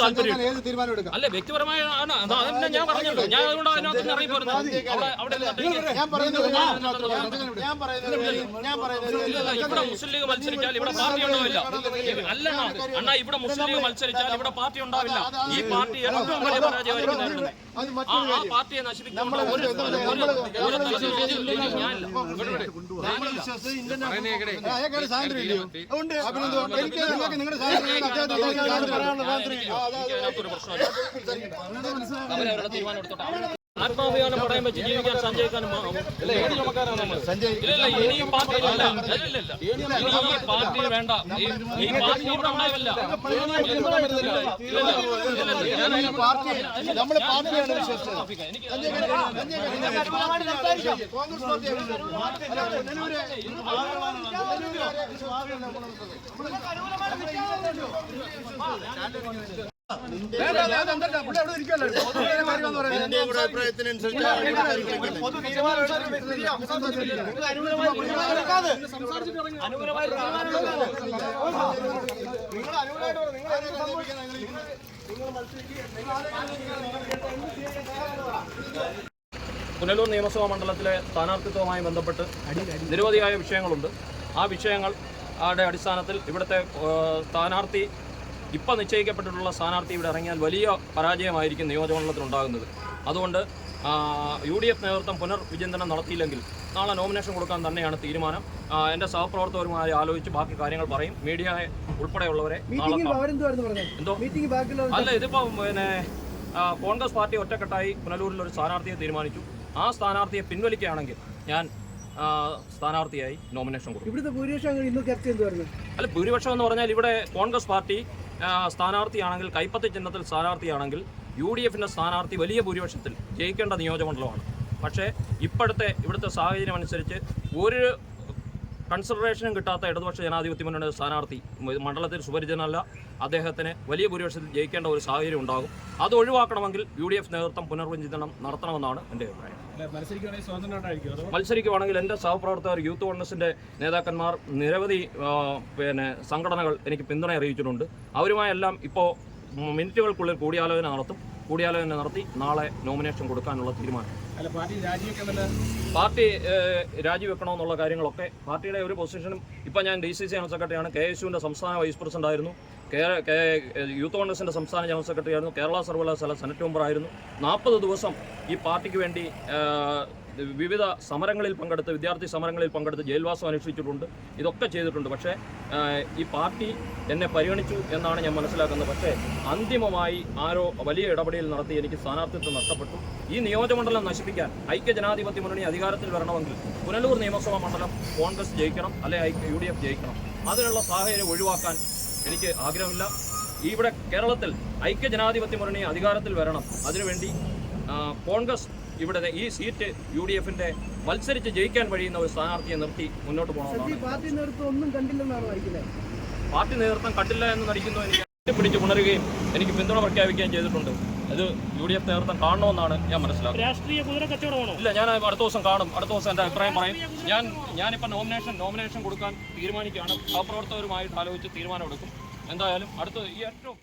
താല്പര്യം അല്ലെ വ്യക്തിപരമായ ഞാൻ പറഞ്ഞല്ലോ. ഞാൻ അതുകൊണ്ട് അതിനകത്ത് ഇറങ്ങി പോരുന്നത് ഇവിടെ മുസ്ലിം ലീഗ് മത്സരിച്ചാൽ ഇവിടെ പാർട്ടി ഉണ്ടാവില്ല. അല്ല അണ്ണാ, ഇവിടെ മുസ്ലിം ലീഗ് മത്സരിച്ചാൽ ഇവിടെ പാർട്ടി ഉണ്ടാവില്ല. ഈ പാർട്ടി ഏറ്റവും വലിയ പരാജയമായിരിക്കും. ആ പാർട്ടിയെ നശിപ്പിക്കുമ്പോൾ അവരവരുടെ തീരുമാനം എടുത്തോട്ടെ. ആത്മാഭിമാനം പടയം വെച്ച് ജീവിക്കാൻ സഞ്ജയിക്കാൻ ഇനി ഈ പാർട്ടിയിലല്ല. ഈ പാർട്ടി വേണ്ട. ഈ പാർട്ടി ഇവിടെ ഉണ്ടാവില്ല. പുനലൂർ നിയമസഭാ മണ്ഡലത്തിലെ സ്ഥാനാർത്ഥിത്വവുമായി ബന്ധപ്പെട്ട് നിരവധിയായ വിഷയങ്ങളുണ്ട്. ആ വിഷയങ്ങളുടെ അടിസ്ഥാനത്തിൽ ഇവിടുത്തെ സ്ഥാനാർത്ഥി ഇപ്പം നിശ്ചയിക്കപ്പെട്ടിട്ടുള്ള സ്ഥാനാർത്ഥി ഇവിടെ ഇറങ്ങിയാൽ വലിയ പരാജയമായിരിക്കും നിയോജകമണ്ഡലത്തിലുണ്ടാകുന്നത്. അതുകൊണ്ട് UDF നേതൃത്വം പുനർവിചിന്തനം നടത്തിയില്ലെങ്കിൽ നാളെ നോമിനേഷൻ കൊടുക്കാൻ തന്നെയാണ് തീരുമാനം. എൻ്റെ സഹപ്രവർത്തകരുമായി ആലോചിച്ച് ബാക്കി കാര്യങ്ങൾ പറയും. മീഡിയ ഉൾപ്പെടെയുള്ളവരെ എന്തോ അല്ല, ഇതിപ്പോൾ കോൺഗ്രസ് പാർട്ടി ഒറ്റക്കെട്ടായി പുനലൂരിൽ ഒരു സ്ഥാനാർത്ഥിയെ തീരുമാനിച്ചു. ആ സ്ഥാനാർത്ഥിയെ പിൻവലിക്കുകയാണെങ്കിൽ ഞാൻ സ്ഥാനാർത്ഥിയായി നോമിനേഷൻ കൊടുക്കും. ഇവിടുത്തെ ഭൂരിപക്ഷം അല്ല, ഭൂരിപക്ഷം എന്ന് പറഞ്ഞാൽ ഇവിടെ കോൺഗ്രസ് പാർട്ടി സ്ഥാനാർത്ഥിയാണെങ്കിൽ, കൈപ്പത്തി ചിഹ്നത്തിൽ സ്ഥാനാർത്ഥിയാണെങ്കിൽ UDFിൻ്റെ സ്ഥാനാർത്ഥി വലിയ ഭൂരിപക്ഷത്തിൽ ജയിക്കേണ്ട നിയോജകമണ്ഡലമാണ്. പക്ഷേ ഇവിടുത്തെ സാഹചര്യം അനുസരിച്ച് ഒരു കൺസിഡറേഷനും കിട്ടാത്ത ഇടതുപക്ഷ ജനാധിപത്യ മുന്നണിയുടെ സ്ഥാനാർത്ഥി മണ്ഡലത്തിൽ സുപരിചിതനല്ല. അദ്ദേഹത്തിന് വലിയ ഭൂരിപക്ഷത്തിൽ ജയിക്കേണ്ട ഒരു സാഹചര്യം ഉണ്ടാകും. അത് ഒഴിവാക്കണമെങ്കിൽ UDF നേതൃത്വം പുനർവിചിന്തനം നടത്തണമെന്നാണ് എൻ്റെ അഭിപ്രായം. മത്സരിക്കുവാണെങ്കിൽ എൻ്റെ സഹപ്രവർത്തകർ യൂത്ത് കോൺഗ്രസിൻ്റെ നേതാക്കന്മാർ നിരവധി സംഘടനകൾ എനിക്ക് പിന്തുണ അറിയിച്ചിട്ടുണ്ട്. അവരുമായെല്ലാം ഇപ്പോൾ മിനിറ്റുകൾക്കുള്ളിൽ കൂടിയാലോചന നടത്തി നാളെ നോമിനേഷൻ കൊടുക്കാനുള്ള തീരുമാനം. പാർട്ടി രാജിവെക്കണമെന്നുള്ള കാര്യങ്ങളൊക്കെ പാർട്ടിയുടെ ഒരു പൊസിഷനും ഇപ്പം ഞാൻ DCC ജനറൽ സെക്രട്ടറിയാണ്. KSUവിൻ്റെ സംസ്ഥാന വൈസ് പ്രസിഡന്റ് ആയിരുന്നു. യൂത്ത് കോൺഗ്രസിൻ്റെ സംസ്ഥാന ജനറൽ സെക്രട്ടറി ആയിരുന്നു. കേരള സർവകലാശാല സെനറ്റ് മെമ്പറായിരുന്നു. 40 ദിവസം ഈ പാർട്ടിക്ക് വേണ്ടി വിവിധ സമരങ്ങളിൽ പങ്കെടുത്ത്, വിദ്യാർത്ഥി സമരങ്ങളിൽ പങ്കെടുത്ത് ജയിൽവാസം അനുഷ്ഠിച്ചിട്ടുണ്ട്. ഇതൊക്കെ ചെയ്തിട്ടുണ്ട്. പക്ഷേ ഈ പാർട്ടി എന്നെ പരിഗണിച്ചു എന്നാണ് ഞാൻ മനസ്സിലാക്കുന്നത്. പക്ഷേ അന്തിമമായി ആരോ വലിയ ഇടപെടൽ നടത്തി എനിക്ക് സ്ഥാനാർത്ഥിത്വം നഷ്ടപ്പെട്ടു. ഈ നിയോജകമണ്ഡലം നശിപ്പിക്കാൻ ഐക്യജനാധിപത്യ മുന്നണി അധികാരത്തിൽ വരണമെങ്കിൽ പുനലൂർ നിയമസഭാ മണ്ഡലം കോൺഗ്രസ് ജയിക്കണം, അല്ലെങ്കിൽ UDF ജയിക്കണം. അതിനുള്ള സാഹചര്യം ഒഴിവാക്കാൻ എനിക്ക് ആഗ്രഹമില്ല. ഇവിടെ കേരളത്തിൽ ഐക്യജനാധിപത്യ മുന്നണി അധികാരത്തിൽ വരണം. അതിനുവേണ്ടി കോൺഗ്രസ് ഇവിടെ ഈ സീറ്റ് UDFിൻ്റെ മത്സരിച്ച് ജയിക്കാൻ കഴിയുന്ന ഒരു സ്ഥാനാർത്ഥിയെ നിർത്തി മുന്നോട്ട് പോകണമെന്നാണ്. പാർട്ടി നേതൃത്വം കണ്ടില്ല എന്ന് നടിക്കുന്നു. എനിക്ക് പിടിച്ച് ഉണരുകയും എനിക്ക് പിന്തുണ പ്രഖ്യാപിക്കുകയും ചെയ്തിട്ടുണ്ട്. അത് UDF നേതൃത്വം കാണണമെന്നാണ് ഞാൻ മനസ്സിലാക്കുന്നത്. രാഷ്ട്രീയ കുതിര കച്ചവടമാണോ? ഇല്ല, ഞാൻ അടുത്ത ദിവസം കാണും. അടുത്ത ദിവസം എൻ്റെ അഭിപ്രായം പറയും. ഞാനിപ്പോൾ നോമിനേഷൻ കൊടുക്കാൻ തീരുമാനിക്കുകയാണ്. സഹപ്രവർത്തകരുമായിട്ട് ആലോചിച്ച് തീരുമാനമെടുക്കും. എന്തായാലും ഈ ഏറ്റവും